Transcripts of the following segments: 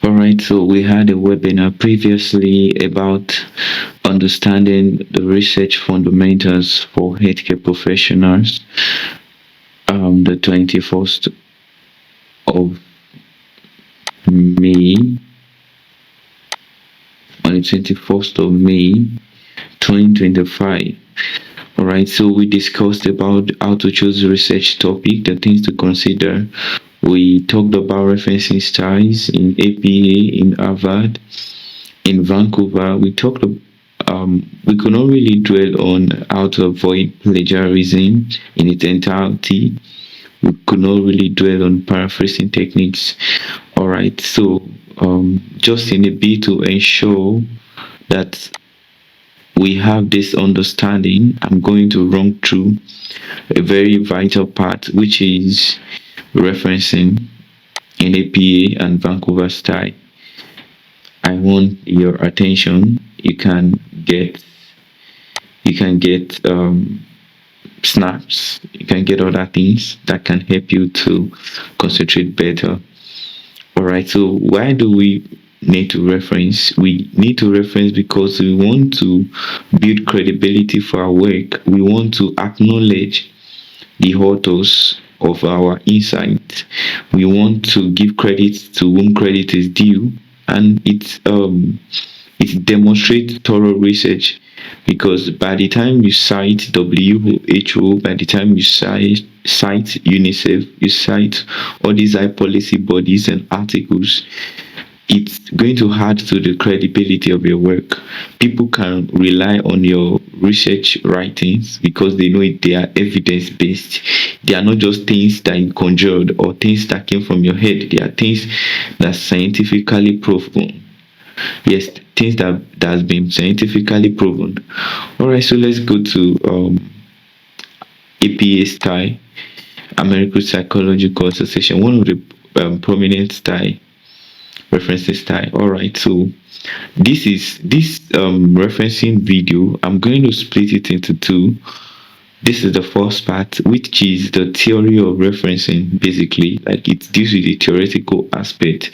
All right, so we had a webinar previously about understanding the research fundamentals for healthcare professionals. The 21st of May, on the 21st of May, 2025. All right, so we discussed about how to choose a research topic, the things to consider. We talked about referencing styles in APA, in Harvard, in Vancouver. We could not really dwell on how to avoid plagiarism in its entirety. We could not really dwell on paraphrasing techniques. All right, so just in a bit to ensure that we have this understanding, I'm going to run through a very vital part, which is referencing in APA and Vancouver style. I want your attention. You can get snaps. You can get other things that can help you to concentrate better. All right. So why do we need to reference? We need to reference because we want to build credibility for our work. We want to acknowledge the authors of our insight. We want to give credit to whom credit is due, and it demonstrates thorough research because by the time you cite WHO, by the time you cite UNICEF, you cite all these high policy bodies and articles, it's going to add to the credibility of your work. People can rely on your research writings because they know they are evidence based. They are not just things that you conjured or things that came from your head. They are things that scientifically proven. Yes, things that has been scientifically proven. All right, so let's go to APA style, American Psychological Association, one of the prominent style referencing style. All right, so this referencing video. I'm going to split it into two. This is the first part, which is the theory of referencing. Basically, like it deals with the theoretical aspect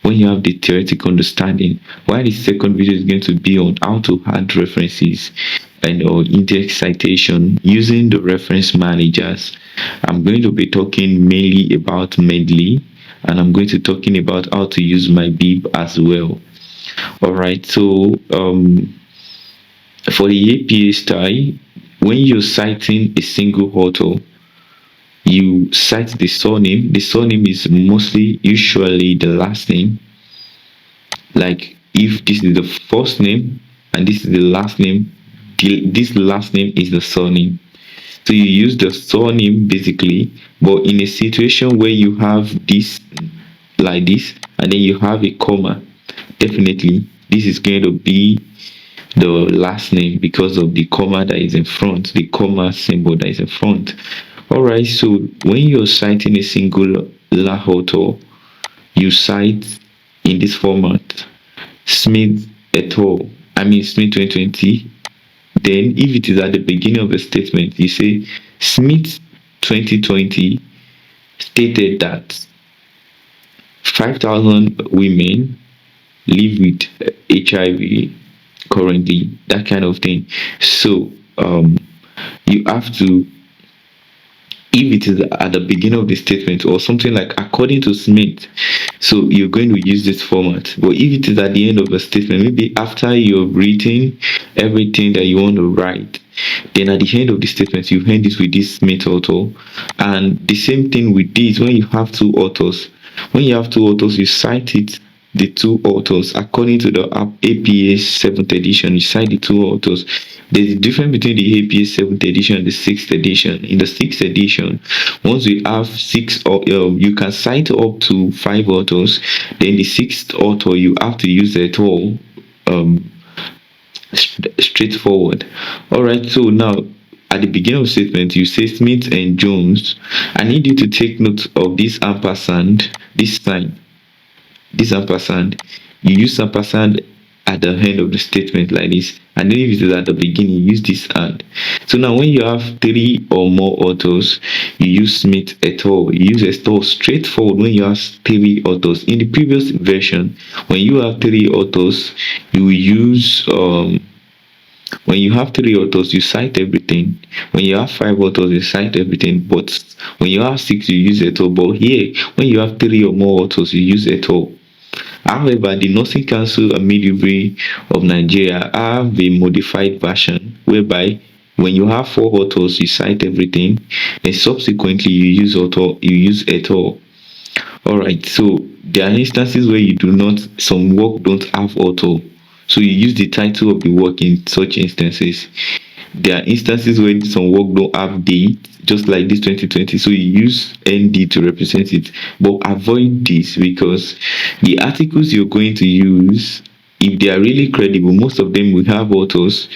when you have the theoretical understanding, while the second video is going to be on how to add references and or index citation using the reference managers. I'm going to be talking mainly about Medley, and I'm going to talking about how to use my bib as well. All right, so for the APA style, when you're citing a single author, you cite the surname. The surname is mostly usually the last name. Like if this is the first name and this is the last name, this last name is the surname. So you use the surname basically, but in a situation where you have this like this and then you have a comma, definitely this is going to be the last name because of the comma that is in front, the comma symbol that is in front. All right, so when you're citing a singular author, you cite in this format Smith et al. I mean Smith 2020. Then, if it is at the beginning of a statement, you say Smith 2020 stated that 5,000 women live with HIV currently, that kind of thing. So, you have to, if it is at the beginning of the statement or something like according to Smith, so you're going to use this format. But if it is at the end of a statement, maybe after you've written everything that you want to write, then at the end of the statement you end it with this Smith author. And the same thing with this, when you have two authors, you cite it, the two authors according to the APA 7th edition. You cite the two authors. There's a difference between the APA 7th edition and the 6th edition. In the 6th edition, once we have six, or you can cite up to five authors. Then the sixth author, you have to use it all straightforward. All right. So now at the beginning of the statement, you say Smith and Jones. I need you to take note of this ampersand, this sign, this ampersand. You use ampersand at the end of the statement like this, and then if it is at the beginning, use this and. So now when you have three or more authors, you use Smith et al. You use et al. Straightforward when you have three authors. In the previous version, when you have three authors, you will use when you have three authors, you cite everything. When you have five authors, you cite everything. But when you have six, you use et al. But here, when you have three or more authors, you use et al. However, the Nursing Council and Midwifery of Nigeria have a modified version whereby when you have four authors, you cite everything, and subsequently you use et al. Alright, so there are instances where you do not, some work don't have author. So you use the title of the work in such instances. There are instances where some work don't have date, just like this 2020. So you use ND to represent it. But avoid this because the articles you're going to use, if they are really credible, most of them will have authors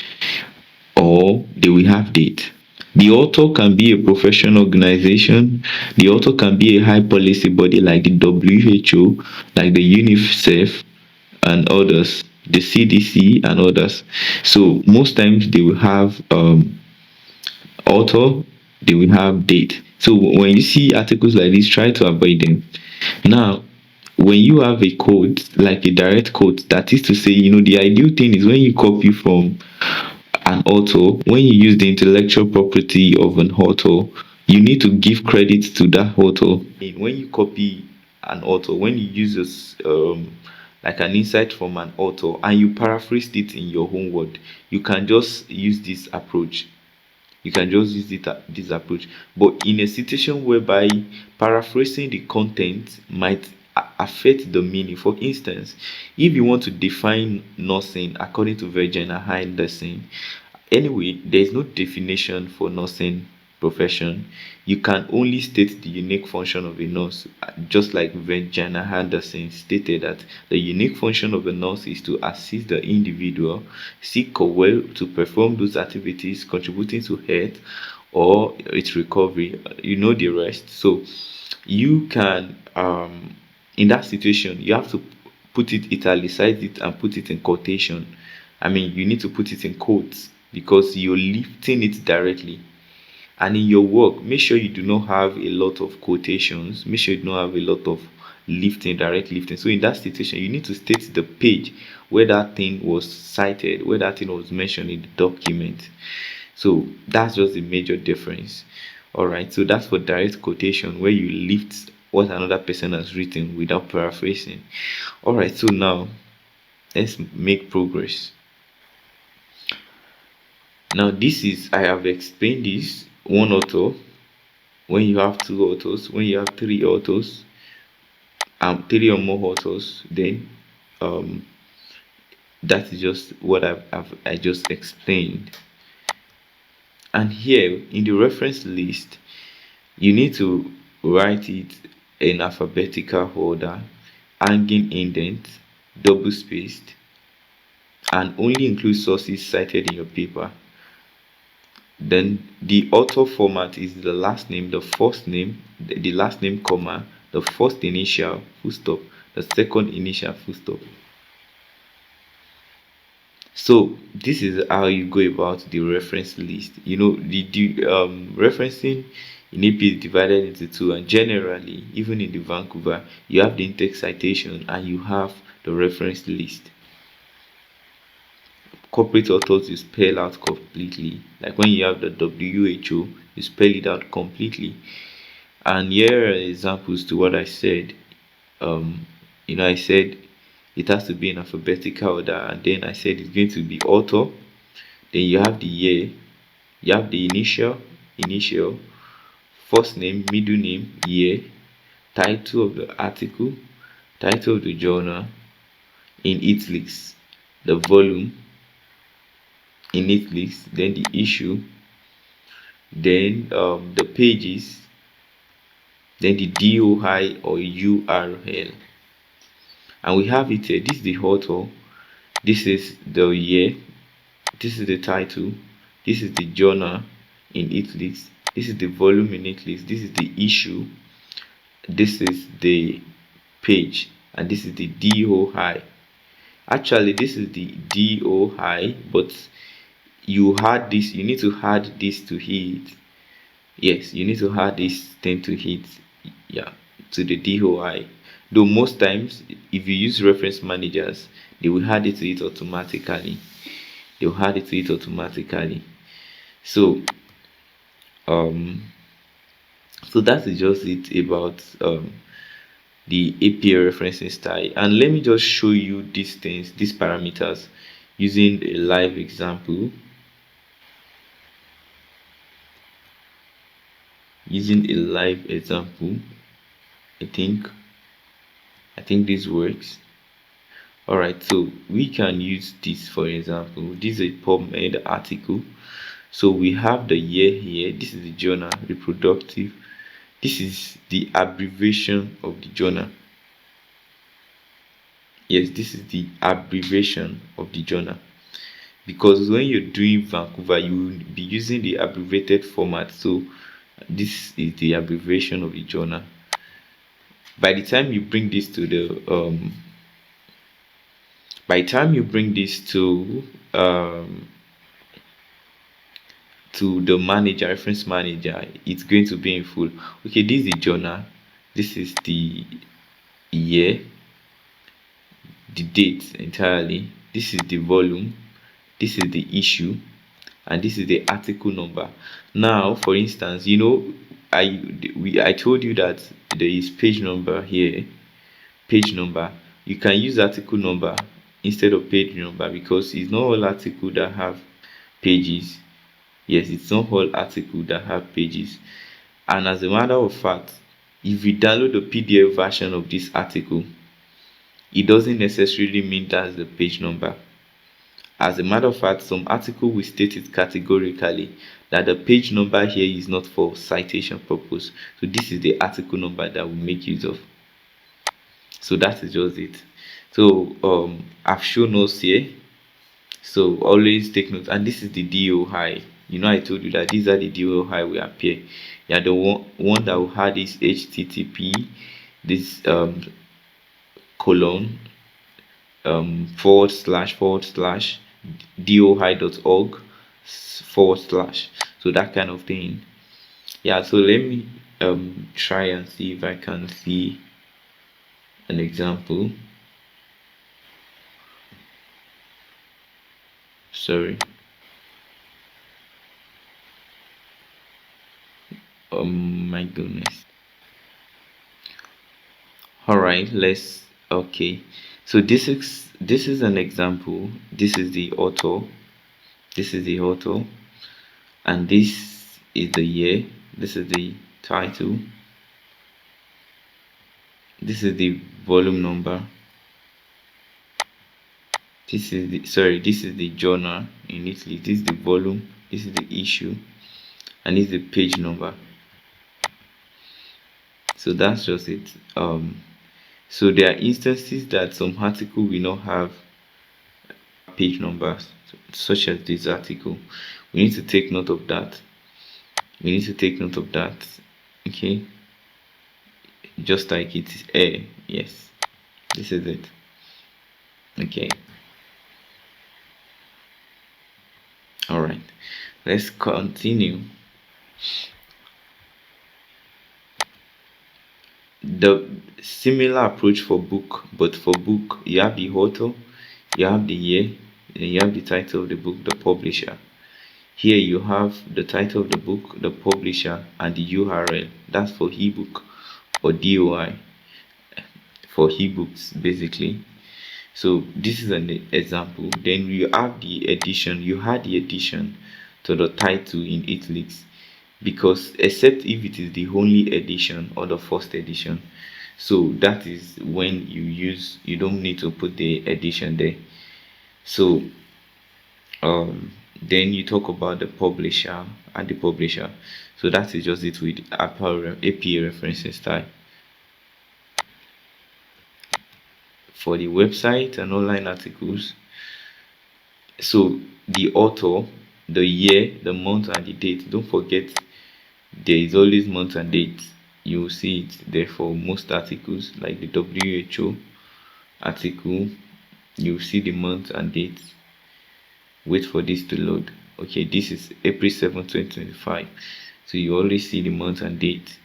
or they will have date. The author can be a professional organization. The author can be a high policy body like the WHO, like the UNICEF and others, the CDC and others. So most times they will have author, they will have date. So when you see articles like this, try to avoid them. Now, when you have a quote, like a direct quote, that is to say, the ideal thing is when you copy from an author, when you use the intellectual property of an author, you need to give credit to that author. When you copy an author, when you use this, like an insight from an author and you paraphrase it in your own word, you can just use this approach. You can just use this approach. But in a situation whereby paraphrasing the content might affect the meaning, for instance, if you want to define nursing according to Virginia Henderson, anyway, there is no definition for nursing profession. You can only state the unique function of a nurse, just like Virginia Henderson stated that the unique function of a nurse is to assist the individual sick or well to perform those activities contributing to health or its recovery. You know the rest. So you can, in that situation, you have to put it, italicize it, and put it in quotation. I mean, you need to put it in quotes because you're lifting it directly. And in your work, make sure you do not have a lot of quotations. Make sure you don't have a lot of lifting, direct lifting. So in that situation, you need to state the page where that thing was cited, where that thing was mentioned in the document. So that's just the major difference. All right, so that's for direct quotation where you lift what another person has written without paraphrasing. All right, so now let's make progress. Now this is, I have explained this one author, when you have two authors, when you have three authors, three or more authors, then um that is just what I just explained. And here in the reference list, you need to write it in alphabetical order, hanging indent, double spaced, and only include sources cited in your paper. Then the author format is the last name, the first name, the last name, comma, the first initial, full stop, the second initial, full stop. So this is how you go about the reference list. The referencing in AP is divided into two, and generally, even in the Vancouver, you have the in-text citation and you have the reference list. Corporate authors, you spell out completely. Like when you have the WHO, you spell it out completely. And here are examples to what I said. I said it has to be in alphabetical order, and then I said it's going to be author. Then you have the year, you have the initial, first name, middle name, year, title of the article, title of the journal, in italics, the volume in italics, then the issue, then the pages, then the DOI or URL. And we have it here. This is the author, this is the year, this is the title, this is the journal in italics, this is the volume in italics, this is the issue, this is the page, and this is the DOI. Actually, this is the DOI, but you need to add this to it. Yes, you need to add this thing to it. Yeah, to the DOI. Though most times, if you use reference managers, they will add it to it automatically. They will add it to it automatically. So, um, so that is just it about the API referencing style. And let me just show you these things, these parameters, using a live example. Using a live example, I think I think this works. Alright, so we can use this. For example, this is a PubMed article. So we have the year here. This is the journal, reproductive. This is the abbreviation of the journal. Yes, this is the abbreviation of the journal, because when you're doing Vancouver, you will be using the abbreviated format. So this is the abbreviation of the journal. By the time you bring this to the by the time you bring this to the manager, reference manager, it's going to be in full. Okay, this is the journal, this is the year, the date entirely, this is the volume, this is the issue, and this is the article number. Now, for instance, I told you that there is page number here. Page number, you can use article number instead of page number, because it's not all article that have pages. Yes, it's not all article that have pages. And as a matter of fact, if you download the PDF version of this article, it doesn't necessarily mean that's the page number. As a matter of fact, some article will state it categorically that the page number here is not for citation purpose. So this is the article number that we make use of. So that is just it. So I've shown us here. So always take note. And this is the DOI. I told you that these are the DOI will appear. Yeah, the one that will have this HTTP, this colon // doi.org / so that kind of thing. Yeah, so let me try and see if I can see an example. Sorry. My goodness. All right, let's. Okay, so this is an example. This is the author. This is the author, and this is the year. This is the title. This is the volume number. This is the journal in Italy. This is the volume, this is the issue, and this is the page number. So that's just it. So there are instances that some article will not have page numbers, such as this article. We need to take note of that. Okay, just like it is a. Yes, this is it. Okay. All right, let's continue. The similar approach for book, but for book you have the author, you have the year, and you have the title of the book, the publisher. Here you have the title of the book, the publisher, and the URL. That's for ebook or DOI for ebooks basically. So this is an example. Then you have the edition. You had the edition to the title in italics, because except if it is the only edition or the first edition, so that is when you don't need to put the edition there. So then you talk about the publisher and the publisher. So that is just it with API referencing style. For the website and online articles, so the author, the year, the month, and the date. Don't forget, there is always month and date. You will see it there for most articles, like the WHO article. you see the month and date. Wait for this to load. Okay, this is April 7th, 2025. So you already see the month and date.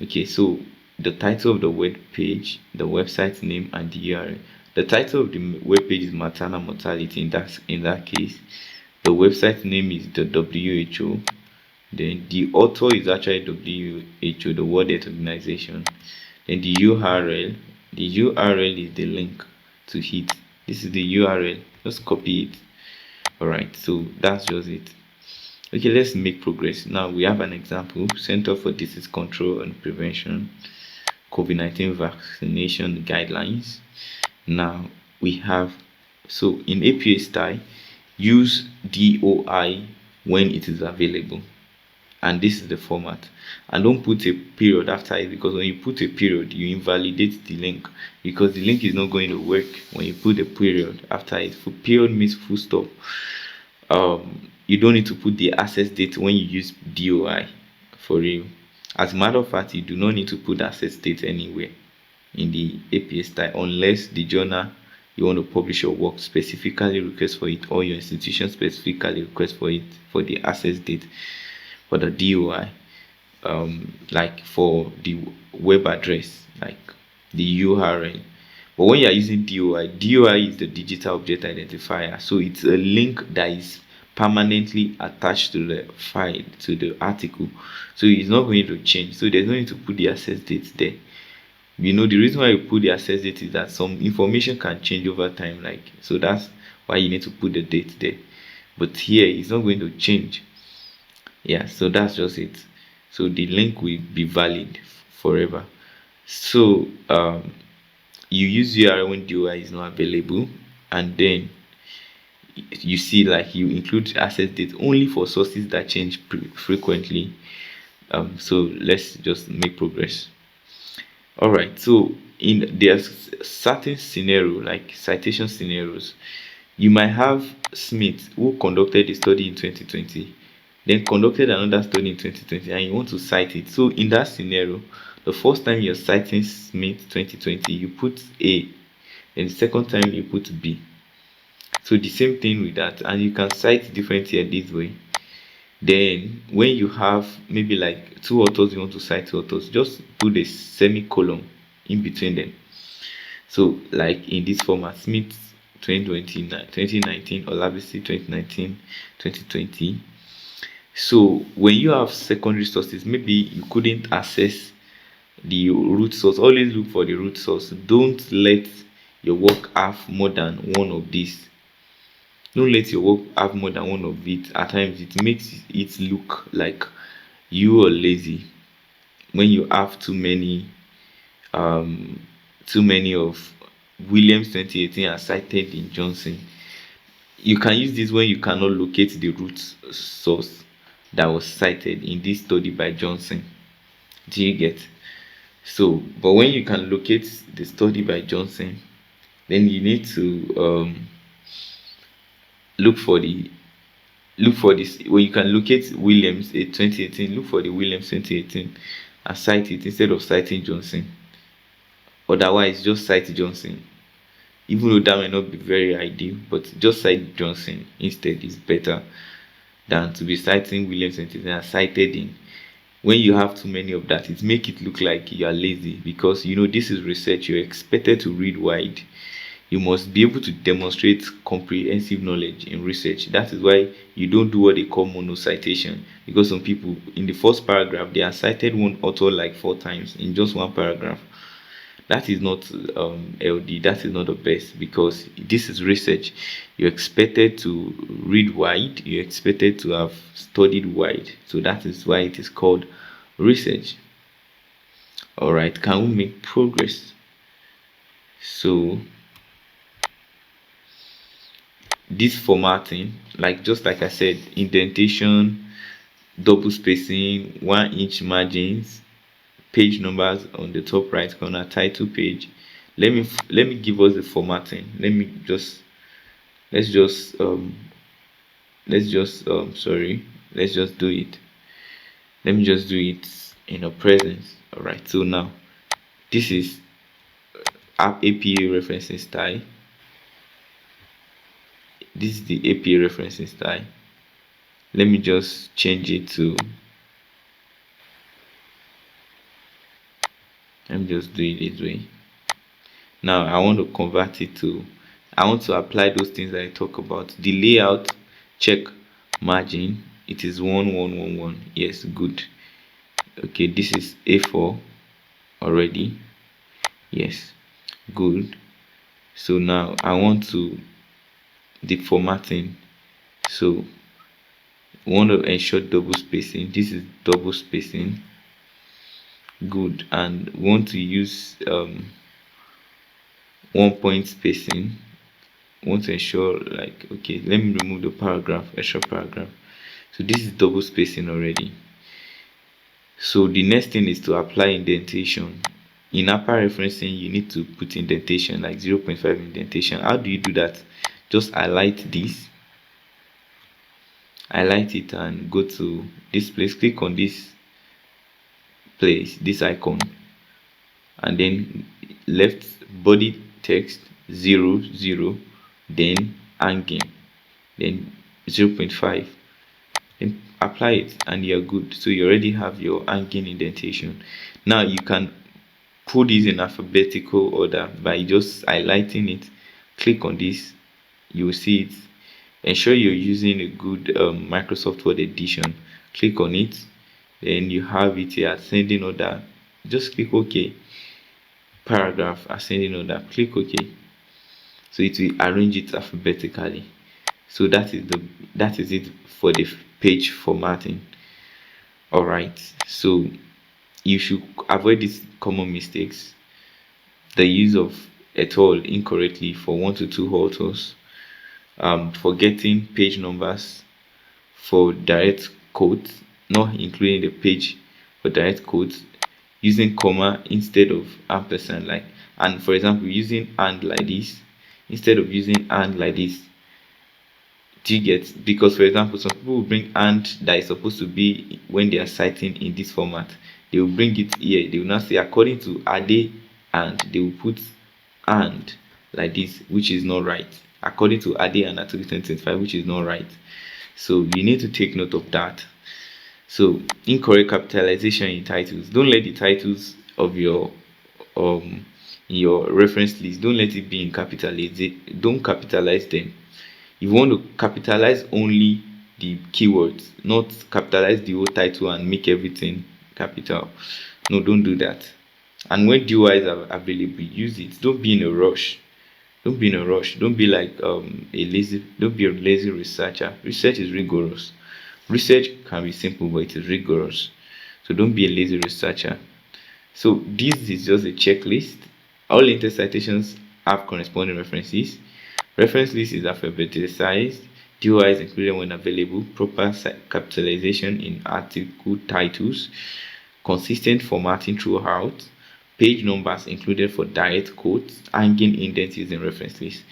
Okay, so the title of the web page, the website name, and the URL. The title of the web page is maternal mortality. In that case, the website name is the WHO. Then the author is actually WHO, the World Health Organization. Then the URL. The URL is the link to it. This is the URL. Just copy it. Alright, so that's just it. Okay, let's make progress. Now we have an example: Center for Disease Control and Prevention, COVID-19 vaccination guidelines. Now we have, so in APA style, use DOI when it is available, and this is the format. And don't put a period after it, because when you put a period you invalidate the link, because the link is not going to work when you put a period after it. For period means full stop. You don't need to put the access date when you use DOI, for real. As a matter of fact, you do not need to put access date anywhere in the APA style, unless the journal you want to publish your work specifically requests for it, or your institution specifically requests for it, for the access date. For the DOI, like for the web address, like the URL. But when you are using DOI is the digital object identifier. So it's a link that is permanently attached to the file, to the article. So it's not going to change. So there's no need to put the access date there. The reason why you put the access date is that some information can change over time. So that's why you need to put the date there. But here it's not going to change. Yeah, so that's just it. So the link will be valid forever. So you use URL when DOI is not available, and then you see, like, you include access date only for sources that change frequently. So let's just make progress. All right, so there's certain scenario, like citation scenarios. You might have Smith, who conducted a study in 2020, then conducted another study in 2020, and you want to cite it. So in that scenario, the first time you're citing Smith 2020, you put A, and the second time you put B. So the same thing with that, and you can cite different here this way. Then when you have maybe like two authors, you want to cite two authors, just put a semicolon in between them. So like in this format, Smith 2019, Olabisi 2019, 2020. So when you have secondary sources, maybe you couldn't access the root source, always look for the root source. Don't let your work have more than one of these. Don't let your work have more than one of it. At times it makes it look like you are lazy when you have too many of Williams 2018 are cited in Johnson. You can use this when you cannot locate the root source that was cited in this study by Johnson. Do you get? So, but when you can locate the study by Johnson, then you need to look for this. When you can locate Williams 2018, look for the Williams 2018 and cite it instead of citing Johnson. Otherwise, just cite Johnson. Even though that might not be very ideal, but just cite Johnson instead is better than to be citing Williams 2018 and cited in. When you have too many of that, it make it look like you are lazy, because this is research. You're expected to read wide. You must be able to demonstrate comprehensive knowledge in research. That is why you don't do what they call monocitation, because some people in the first paragraph they are cited one author like 4 times in just one paragraph. That is not LD. That is not the best, because this is research. You're expected to read wide. You're expected to have studied wide. So that is why it is called research. All right, can we make progress? So this formatting, just like I said, indentation, double spacing, 1-inch margins, page numbers on the top right corner, title page. Let me give us the formatting. Let's just do it. Let me just do it in our presence. All right, so now this is APA referencing style. this is the APA referencing style. Let me just change it to, let me just do it this way. Now I want to convert it to, I want to apply those things that I talk about. The layout, check. Margin, it is 1111. Yes, good. Okay, this is A4 already. Yes, good. So now I want to, the formatting, so we want to ensure double spacing. This is double spacing. Good. And we want to use 1 point spacing. We want to ensure, like, okay, let me remove the paragraph, extra paragraph. So this is double spacing already. So the next thing is to apply indentation. In APA referencing, you need to put indentation, like 0.5 indentation. How do you do that? Just highlight this, highlight it, and go to this place. Click on this place, this icon, and then left body text 00, then hanging, then 0.5, then apply it, and you're good. So you already have your hanging indentation. Now you can put this in alphabetical order by just highlighting it. Click on this, you will see it. Ensure you're using a good Microsoft Word edition. Click on it, then you have it here, ascending order. Just click OK. Paragraph, ascending order, click OK. So it will arrange it alphabetically. So that is it for the page formatting. All right, so you should avoid these common mistakes: the use of at all incorrectly for 1 to 2 authors, forgetting page numbers for direct quotes, not including the page for direct quotes, using comma instead of ampersand, like, and for example using and like this instead of using and like this. Do you get? Because for example, some people will bring and that is supposed to be when they are citing in this format. They will bring it here. They will not say according to Ade, and they will put and like this, which is not right. According to Ade and Article 2025, which is not right. So you need to take note of that. So incorrect capitalization in titles. Don't let the titles of your reference list, don't let it be in capital. Don't capitalize them. You want to capitalize only the keywords, not capitalize the whole title and make everything capital. No, don't do that. And when DOIs are available, use it. Don't be in a rush. Don't be in a rush. Don't be like don't be a lazy researcher. Research is rigorous. Research can be simple, but it is rigorous. So don't be a lazy researcher. So this is just a checklist. All latest citations have corresponding references. Reference list is alphabetized. DOI is included when available. Proper capitalization in article titles. Consistent formatting throughout. Page numbers included for direct quotes. Hanging indents in reference list.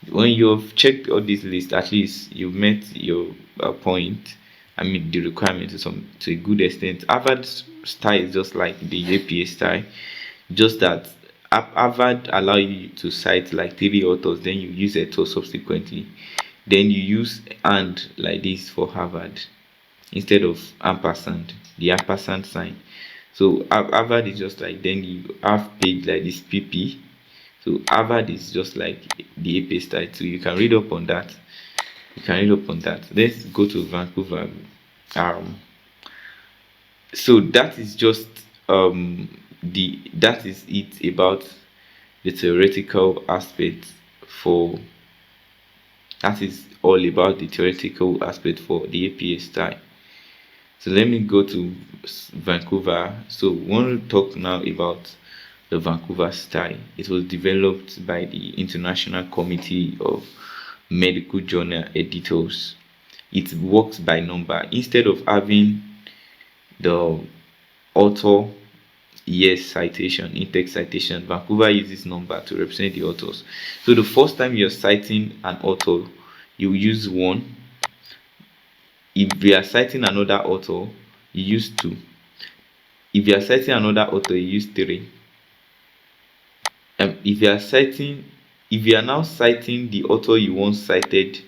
When you've checked all these lists, at least you've met your point. I mean the requirement to a good extent. Harvard style is just like the APA style, just that Harvard allow you to cite like 3 authors, then you use a to subsequently, then you use and like this for Harvard instead of ampersand, the ampersand sign. So Harvard is just like, then you have page like this PP. So Harvard is just like the APA style. So you can read up on that. You can read up on that. Let's go to Vancouver. So that is just that is it about the theoretical aspect for, that is all about the theoretical aspect for the APA style. So let me go to Vancouver. So we want to talk now about the Vancouver style. It was developed by the International Committee of Medical Journal Editors. It works by number instead of having the author years citation, in-text citation. Vancouver uses number to represent the authors. So the first time you're citing an author, you use 1. If you are citing another author, you use 2. If you are citing another author, you use 3. If you are now citing the author you once cited,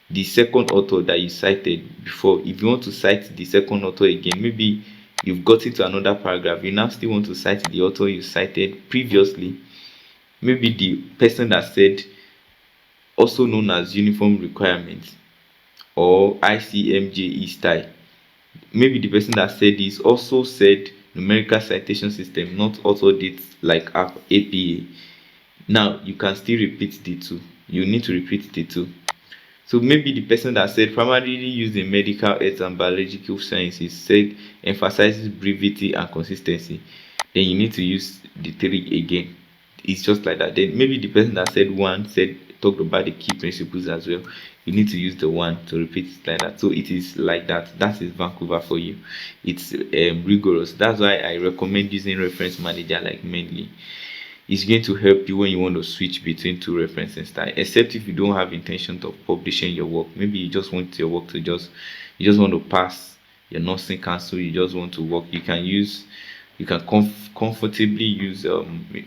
the second author that you cited before. If you want to cite the second author again, maybe you've got into another paragraph, you now still want to cite the author you cited previously, maybe the person that said also known as uniform requirements or ICMJE style. Maybe the person that said this also said numerical citation system, not author dates like APA. Now you can still repeat the two. You need to repeat the two. So maybe the person that said primarily used in medical health and biological sciences said emphasizes brevity and consistency. Then you need to use the three again. It's just like that. Then maybe the person that said one said talked about the key principles as well. You need to use the one to repeat it like that. So it is like that. That is Vancouver for you. It's rigorous. That's why I recommend using reference manager like mainly. It's going to help you when you want to switch between two referencing style, except if you don't have intention of publishing your work. Maybe you just want your work to you just want to pass your nursing council, you just want to work. You can comfortably use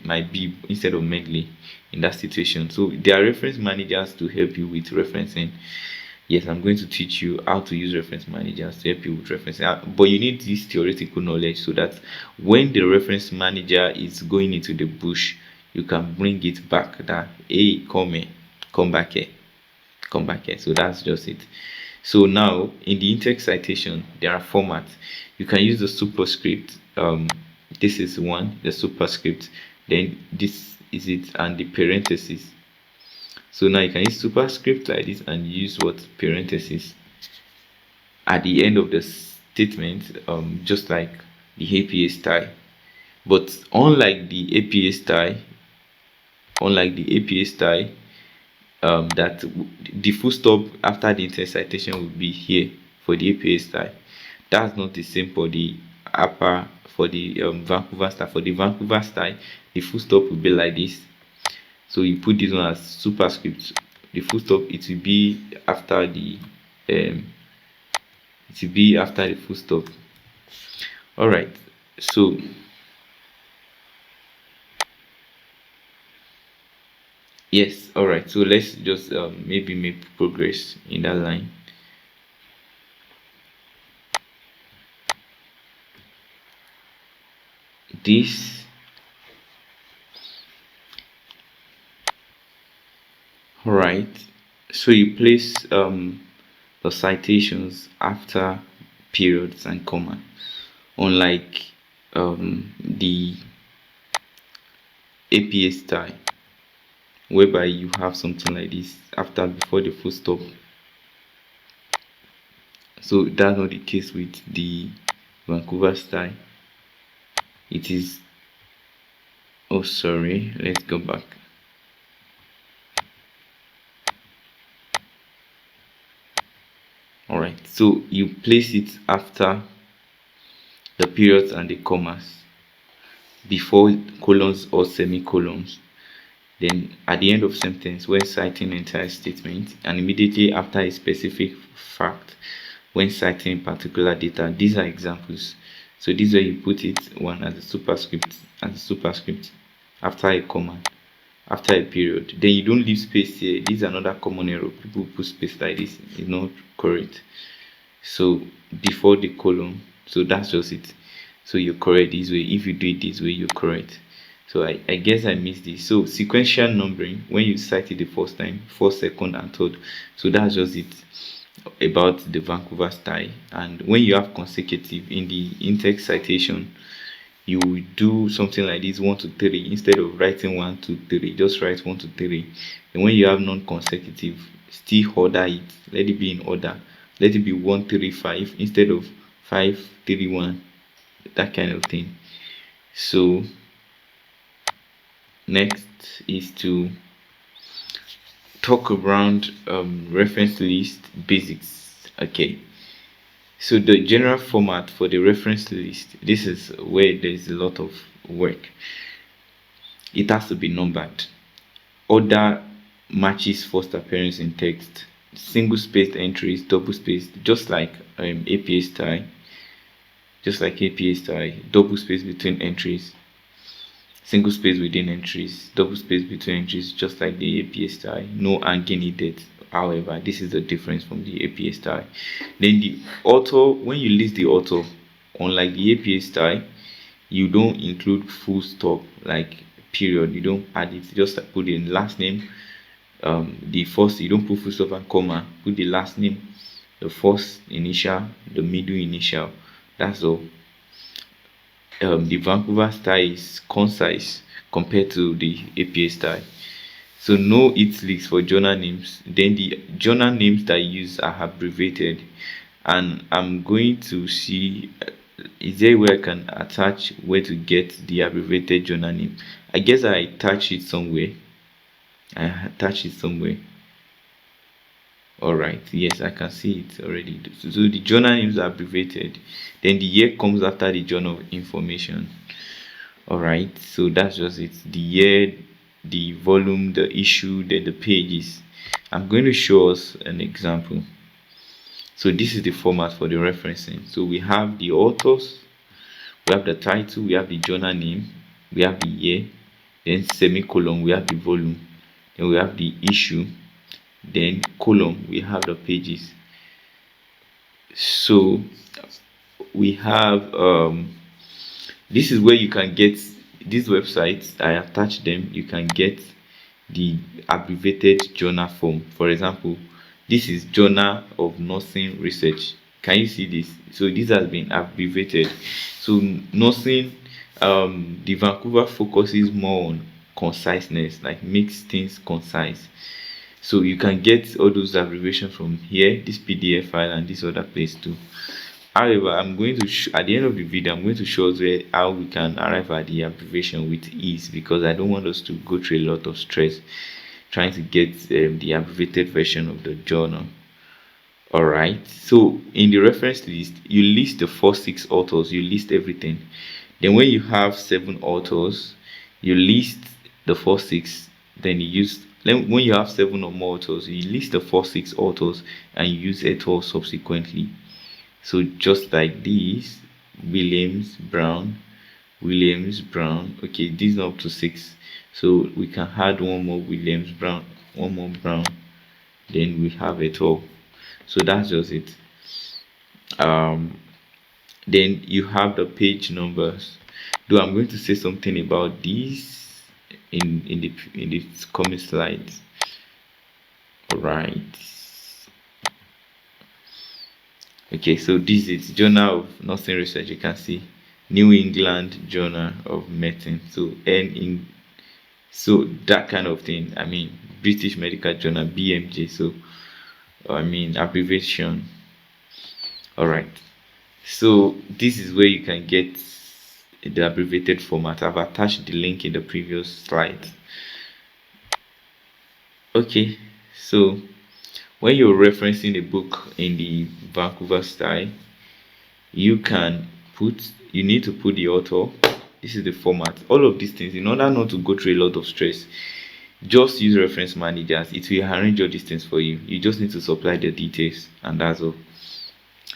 my bib instead of medley in that situation. So there are reference managers to help you with referencing. Yes, I'm going to teach you how to use reference managers to help you with referencing. But you need this theoretical knowledge so that when the reference manager is going into the bush, you can bring it back that, hey, come here, come back here, come back here. So that's just it. So now in the in-text citation, there are formats. You can use the superscript. This is one, the superscript. Then this is it, and the parenthesis. So now you can use superscript like this and use what parenthesis at the end of the statement, just like the APA style. But unlike the APA style, that the full stop after the intent citation will be here for the APA style. That's not the same for the upper for the Vancouver style. For the Vancouver style, the full stop will be like this. So you put this one as superscript. The full stop it will be after the full stop. All right. So yes, all right. So let's just maybe make progress in that line. This. All right. So you place the citations after periods and comma, unlike the APA style, whereby you have something like this after before the full stop. So that's not the case with the Vancouver style. It is, oh sorry, let's go back. All right, so you place it after the periods and the commas, before colons or semicolons, then at the end of sentence when citing entire statement, and immediately after a specific fact when citing particular data. These are examples. So this way you put it one as a superscript, after a comma, after a period. Then you don't leave space here. This is another common error. People put space like this. It's not correct. So before the colon. So that's just it. So you're correct this way. If you do it this way, you're correct. So I guess I missed this. So sequential numbering, when you cite it the first time, first, second, and third. So that's just it about the Vancouver style. And when you have consecutive in the in-text citation, you will do something like this: 1 to 3. Instead of writing 1 2 3, just write 1 to 3. And when you have non-consecutive, still order it, let it be in order, let it be 1 3 5 instead of 5 3 1, that kind of thing. So next is to talk around reference list basics. Okay, so the general format for the reference list, this is where there's a lot of work. It has to be numbered. Order matches first appearance in text. Single spaced entries, double spaced, just like APA style. Double space between entries, single space within entries, double space between entries, just like the APA style. No hanging needed. However, this is the difference from the APA style. Then the author, when you list the author, unlike the APA style, you don't include full stop, like period. You don't add it. Just like put the last name, the first. You don't put full stop and comma. Put the last name, the first initial, the middle initial. That's all. The Vancouver style is concise compared to the APA style. So no italics for journal names. Then the journal names that I use are abbreviated, and I'm going to see is there a way I can attach where to get the abbreviated journal name. I guess I attach it somewhere. I attach it somewhere. All right, yes, I can see it already. So the journal names are abbreviated, then the year comes after the journal information. All right, so that's just it. The year, the volume, the issue, then the pages. I'm going to show us an example. So this is the format for the referencing. So we have the authors, we have the title, we have the journal name, we have the year, then semicolon, we have the volume, then we have the issue, then column, we have the pages. So we have this is where you can get these websites. I attach them. You can get the abbreviated journal form. For example, this is Journal of Nursing Research. Can you see this? So this has been abbreviated. So nursing, the Vancouver focuses more on conciseness, like makes things concise. So you can get all those abbreviations from here, this PDF file, and this other place too. However, I'm going to at the end of the video, I'm going to show us how we can arrive at the abbreviation with ease, because I don't want us to go through a lot of stress trying to get the abbreviated version of the journal. All right, so in the reference list, you list the first 6 authors, you list everything. Then when you have 7 authors, you list the first 6. Then you use, then when you have 7 or more authors, you list the first 6 authors and you use et al subsequently. So just like this, Williams, Brown, Williams, Brown. Okay, these are up to 6. So we can add one more Williams, Brown, one more Brown. Then we have it all. So that's just it. Then you have the page numbers. Though I'm going to say something about this in the coming slides. All right. Okay, so this is Journal of Nursing Research. You can see New England Journal of Medicine. So so that kind of thing. I mean, British Medical Journal, BMJ. So I mean abbreviation. All right. So this is where you can get the abbreviated format. I've attached the link in the previous slide. Okay, so when you're referencing a book in the Vancouver style, you need to put the author. This is the format. All of these things, in order not to go through a lot of stress, just use reference managers. It will arrange all these things for you. You just need to supply the details, and that's all.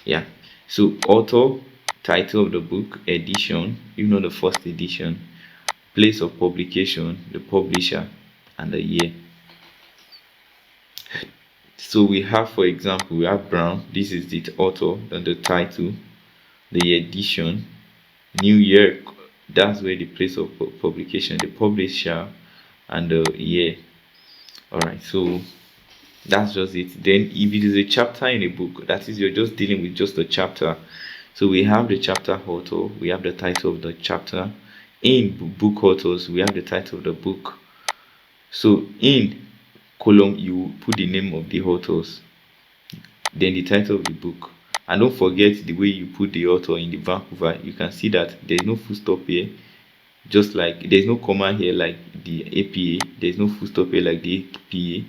Yeah. So author, title of the book, edition, the first edition, place of publication, the publisher, and the year. So we have, for example, we have Brown. This is the author, then the title, the edition, New York. That's where the place of publication, the publisher, and the year. All right. So that's just it. Then if it is a chapter in a book, that is, you're just dealing with just a chapter. So we have the chapter author, we have the title of the chapter. In book authors, we have the title of the book. So in column, you put the name of the authors, then the title of the book. And don't forget the way you put the author in the Vancouver. You can see that there's no full stop here, just like there's no comma here like the APA, there's no full stop here like the APA.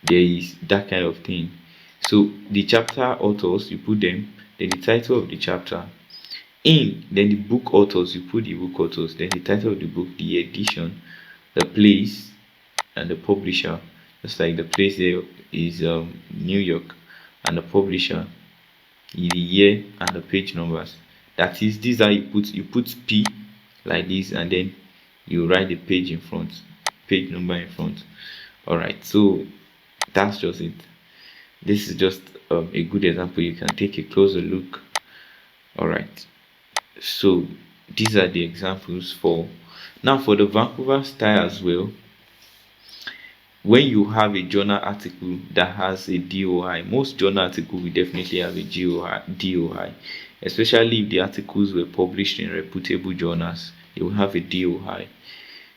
There is that kind of thing. So the chapter authors, you put them, then the title of the chapter. Then the book authors, you put the book authors, then the title of the book, the edition, the place, and the publisher. Just like the place there is New York, and the publisher, the year, and the page numbers. That is, these are you put P like this, and then you write the page in front, page number in front. All right. So That's just it. This is just a good example. You can take a closer look. All right. So these are the examples for now for the Vancouver style as well. When you have a journal article that has a DOI, most journal articles will definitely have a DOI, especially if the articles were published in reputable journals, they will have a DOI.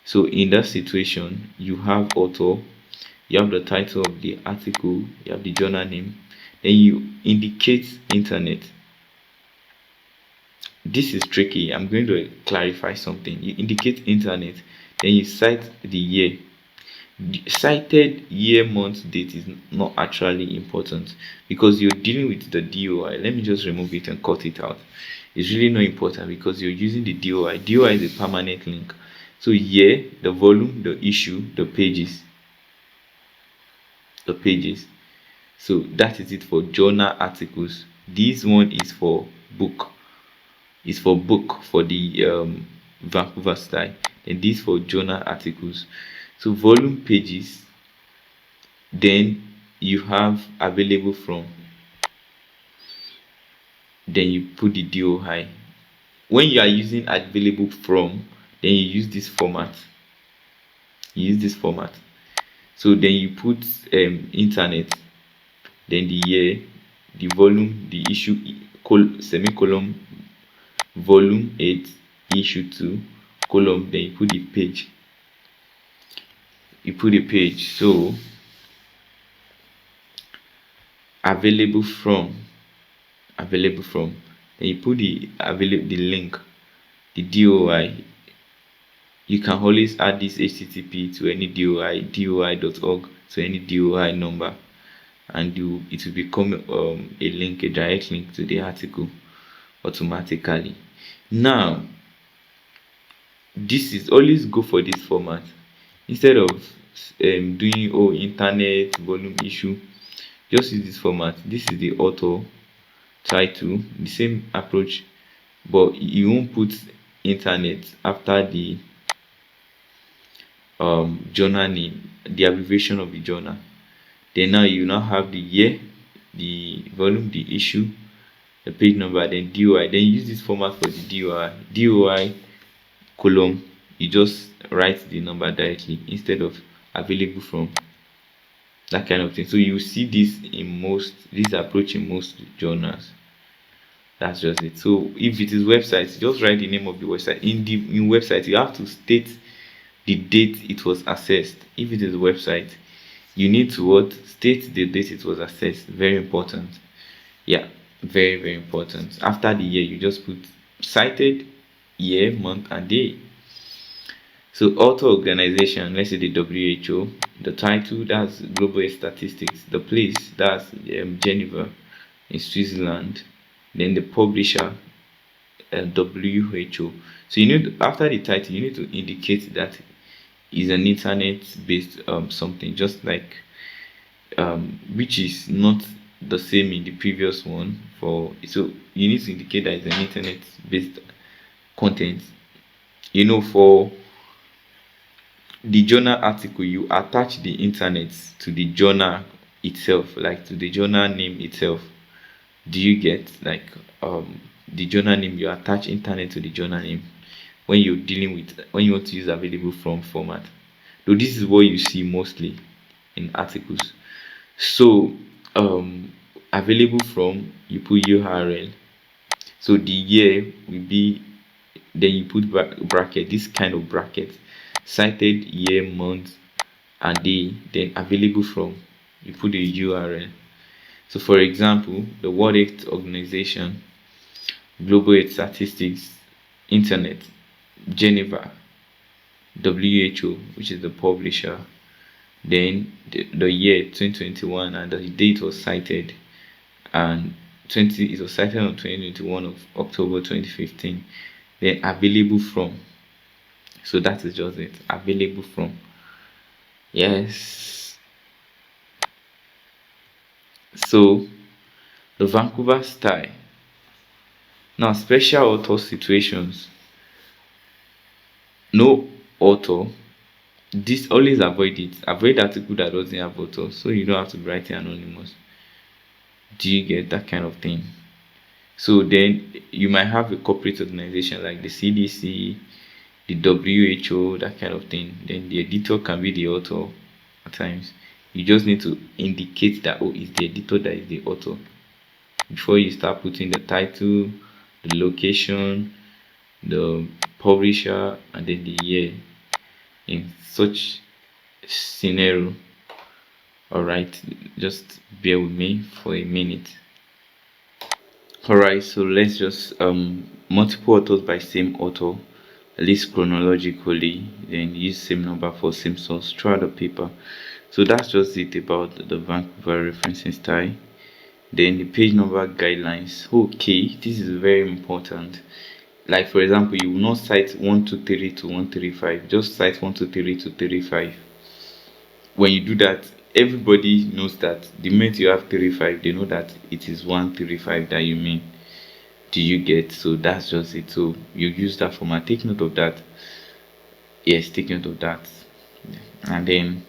So in that situation, you have author, you have the title of the article, you have the journal name, then you indicate internet. This is tricky. I'm going to clarify something. You indicate internet, then you cite the year. The cited year, month, date is not actually important because you're dealing with the DOI. Let me just remove it and cut it out. It's really not important because you're using the DOI. DOI is a permanent link. So year, the volume, the issue, the pages. So that is it for journal articles. This one is for book. It's for book for the Vancouver style, and this for journal articles. So volume pages, then you have available from, then you put the DOI. When you are using available from, then you use this format. So then you put internet, then the year, the volume, the issue, semicolon, volume 8, issue 2, column, then you put the page. So available from, then you put the link, the DOI. You can always add this HTTP to any doi.org, to any DOI number, and it will become a link, a direct link to the article automatically. Now, this is always go for this format instead of doing internet, volume, issue. Just use this format. This is the author, title, the same approach, but you won't put internet after the journal name, the abbreviation of the journal. Then now you now have the year, the volume, the issue, the page number, then DOI. Then you use this format for the DOI column. You just write the number directly instead of available from, that kind of thing. So you see this approach in most journals. That's just it. So if it is websites, just write the name of the website. In website, you have to state the date it was accessed. If it is a website, you need to state the date it was accessed. Very important. Yeah, very, very important. After the year, you just put cited year, month, and day. So author, organization, let's say the WHO, the title, that's Global Statistics, the place, that's Geneva in Switzerland, then the publisher, WHO. So you need, after the title, you need to indicate that is an internet based something, just like which is not the same in the previous one. So you need to indicate that it's an internet based content. For the journal article, you attach the internet to the journal itself, like to the journal name itself. Do you get, like, the journal name, you attach internet to the journal name when you're dealing with, when you want to use available from format. So this is what you see mostly in articles. So available from, you put URL. So the year will be, then you put bracket, this kind of bracket, cited year, month, and day, then available from, you put the URL. So for example, the World Health Organization, Global Health Statistics, Internet, Geneva, WHO, which is the publisher, then the year 2021, and the date was cited, and it was cited on 2021 of October 2015. Then available from, so that is just it, available from. Yes. So the Vancouver style. Now, special author situations. No author This always avoid it. Avoid article that doesn't have author, so you don't have to write it anonymous. Do you get that kind of thing? So then you might have a corporate organization like the CDC, the WHO, that kind of thing. Then the editor can be the author at times. You just need to indicate that, oh, it's the editor that is the author before you start putting the title, the location, the publisher, and then the year in such scenario. All right, just bear with me for a minute. All right, so let's just multiple authors by same author, list chronologically, then use same number for same source throughout the paper. So that's just it about the Vancouver referencing style. Then the page number guidelines. Okay, this is very important. Like for example, you will not cite 123 to 135, just cite 123 to 35. When you do that, everybody knows that the minute you have 35, they know that it is 135 that you mean. Do you get? So that's just it. So you use that format. Take note of that. Yes, take note of that. And then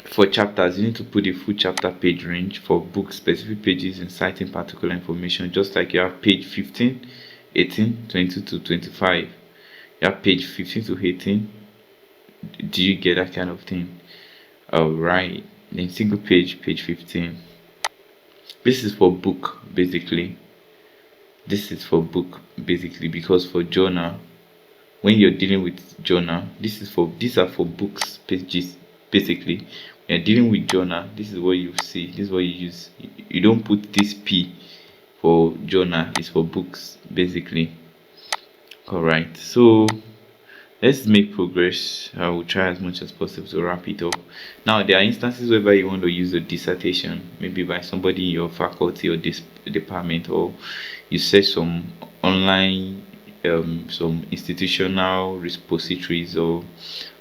for chapters, you need to put the full chapter page range for book specific pages inciting particular information, just like you have page 15, 18, 22 to 25. You have page 15 to 18. Do you get that kind of thing? All right. Then single page, page 15. This is for book basically. This is for book basically, because for journal, when you're dealing with journal, these are for books pages basically. When you're dealing with journal, this is what you see, this is what you use. You don't put this P for journal, it's for books basically. All right, so let's make progress. I will try as much as possible to wrap it up. Now there are instances whereby you want to use a dissertation, maybe by somebody in your faculty or this department, or you search some online some institutional repositories or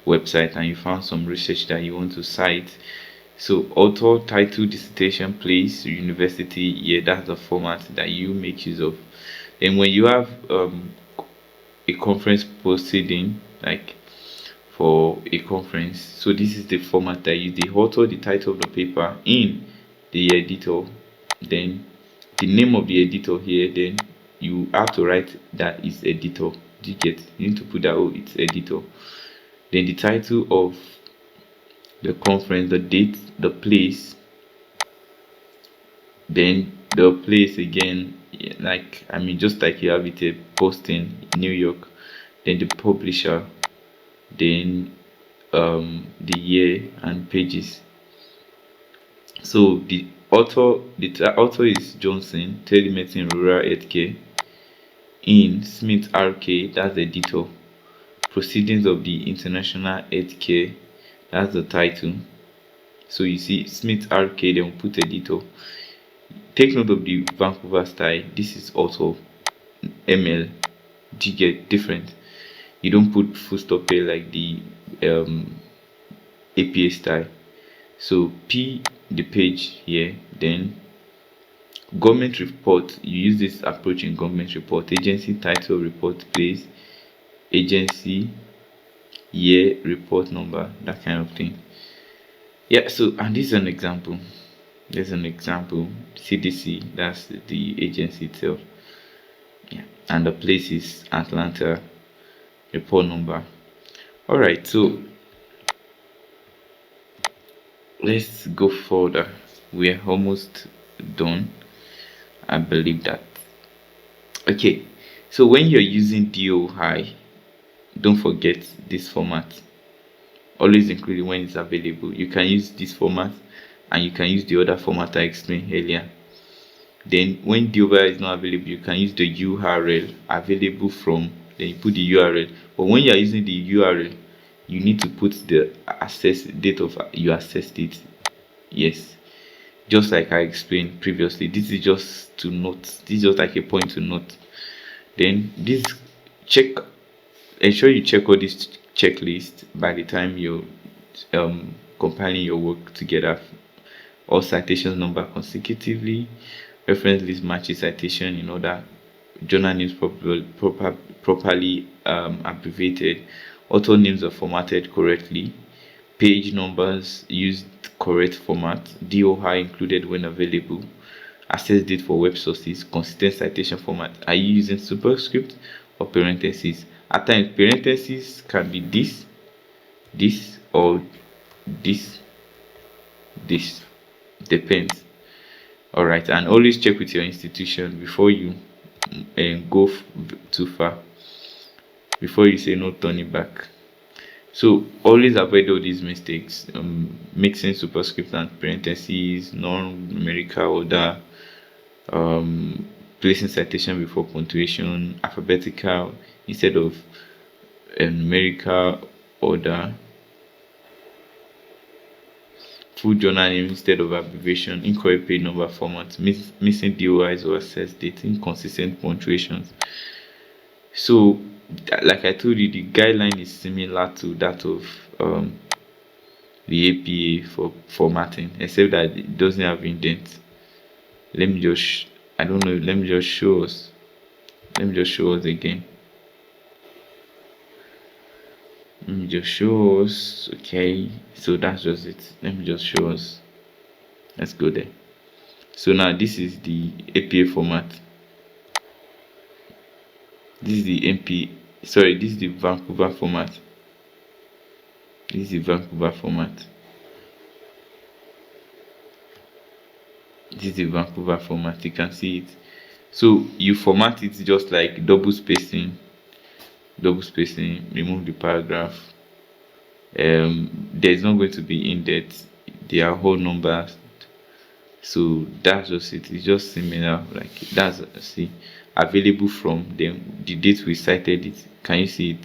website and you found some research that you want to cite. So author, title, dissertation, place, university, yeah, that's the format that you make use of. And when you have a conference proceeding, like for a conference, so this is the format that you, the author, the title of the paper, in the editor, then the name of the editor here, then you have to write that is editor. Do you get? You need to put that, oh, it's editor. Then the title of the conference, the date, the place, then the place again, yeah, like I mean, just like you have it a posting in New York, then the publisher, then the year and pages. So the author is Johnson, telemedicine rural healthcare. In Smith RK, that's the editor. Proceedings of the International Healthcare, that's the title. So you see Smith RK, then we put editor. Take note of the Vancouver style. This is also ML. Do you get different? You don't put full stop here like the APA style. So P, the page here, then government report. You use this approach in government report. Agency title, report place, agency, year, report number, that kind of thing. Yeah, so and this is an example. There's an example. CDC, that's the agency itself. Yeah, and the place is Atlanta, report number. All right, so let's go further. We're almost done. I believe that. Okay, so when you're using DOI, don't forget this format. Always include it when it's available. You can use this format and you can use the other format I explained earlier. Then when DOI is not available, you can use the URL available from, then you put the URL. But when you are using the URL, you need to put the access date of you accessed it. Yes, just like I explained previously. This is just to note. This is just like a point to note. Then this check, ensure you check all this checklist by the time you're compiling your work together. All citations number consecutively, reference list matches citation in order, journal names properly abbreviated, author names are formatted correctly, page numbers used correct format, DOI included when available, access date for web sources, consistent citation format. Are you using superscript or parentheses? At times, parentheses can be this, or this, this. Depends. All right, and always check with your institution before you go too far. Before you say no turning back. So always avoid all these mistakes. Mixing superscript and parentheses, non-numerical order, placing citation before punctuation, alphabetical instead of numerical order, full journal name instead of abbreviation, incorrect page number format, missing DOIs or access date, inconsistent punctuations. So, like I told you, the guideline is similar to that of the APA for formatting, except that it doesn't have indent. Let me just, I don't know, let me just show us. Let me just show us again. Let me just show us. Okay, so that's just it. Let me just show us. Let's go there. So now this is the APA format. This is the this is the Vancouver format. This is the Vancouver format. This is the Vancouver format. You can see it. So you format it just like double spacing, remove the paragraph. There's not going to be indent. They are whole numbers. So that's just it. It's just similar. Like that's, see, available from them. The date we cited it. Can you see it?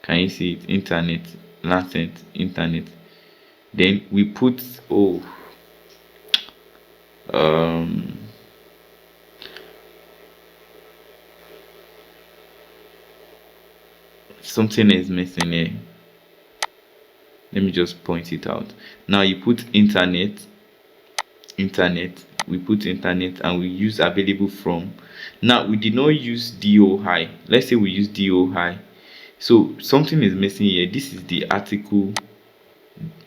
Can you see it? Internet, latent, internet. Then we put something is missing here. Let me just point it out. Now you put internet, we put internet, and we use available from. Now we did not use DOI. Let's say we use DOI. So something is missing here. This is the article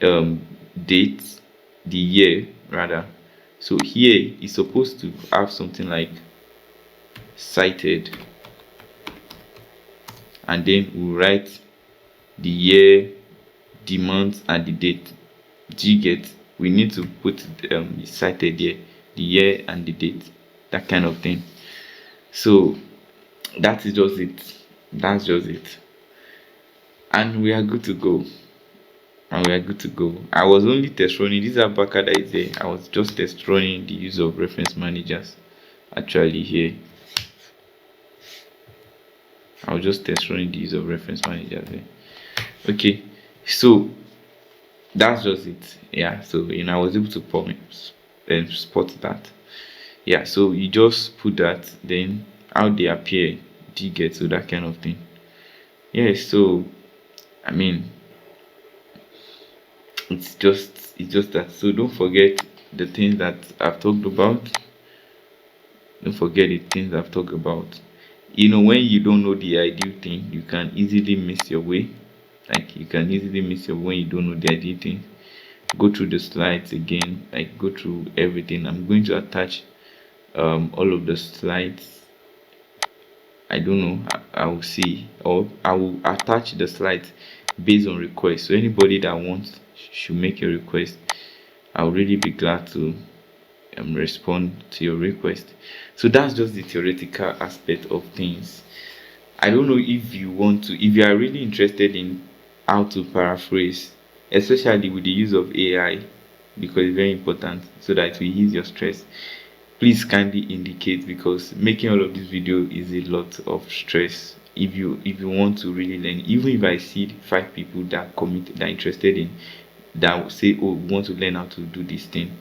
date, the year rather. So here is supposed to have something like cited, and then we write the year, the month, and the date. Do you get? We need to put cited here, the year and the date, that kind of thing. So that is just it. That's just it, and we are good to go. I was only test running. This is Abaka that is there. I was just test running the use of reference managers. Actually, here I was just test running the use of reference managers there. Okay, so that's just it. Yeah, so I was able to spot that. Yeah, so you just put that, then how they appear, do you get? So that kind of thing. Yeah, so I mean, it's just that. So don't forget the things that I've talked about. Don't forget the things I've talked about. When you don't know the ideal thing, you can easily miss your way. Like you can easily miss your way when you don't know the ideal thing. Go through the slides again, like go through everything. I'm going to attach all of the slides. I don't know, I will see, or I will attach the slides based on request. So anybody that wants should make a request. I'll really be glad to respond to your request. So that's just the theoretical aspect of things. I don't know if you are really interested in how to paraphrase, especially with the use of AI, because it's very important so that it will ease your stress. Please kindly indicate, because making all of this video is a lot of stress. If you want to really learn, even if I see 5 people that are interested in, that will say, oh, we want to learn how to do this thing,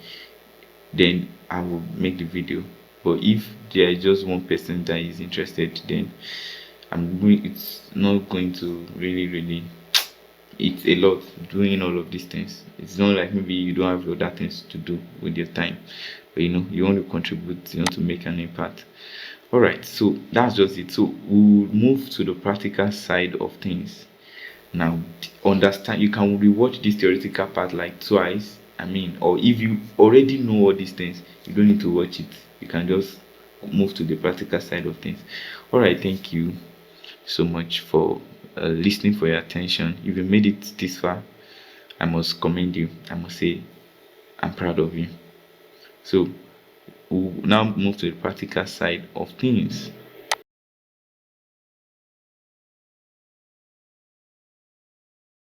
then I will make the video. But if there is just one person that is interested, then it's not going to really, it's a lot doing all of these things. It's not like maybe you don't have other things to do with your time, but you want to contribute, you want to make an impact. All right, so that's just it. So we'll move to the practical side of things. Now, understand, you can rewatch this theoretical part like twice. I mean, or if you already know all these things, you don't need to watch it. You can just move to the practical side of things. All right, thank you so much for listening, for your attention. If you made it this far, I must commend you. I must say I'm proud of you. So we'll now move to the practical side of things.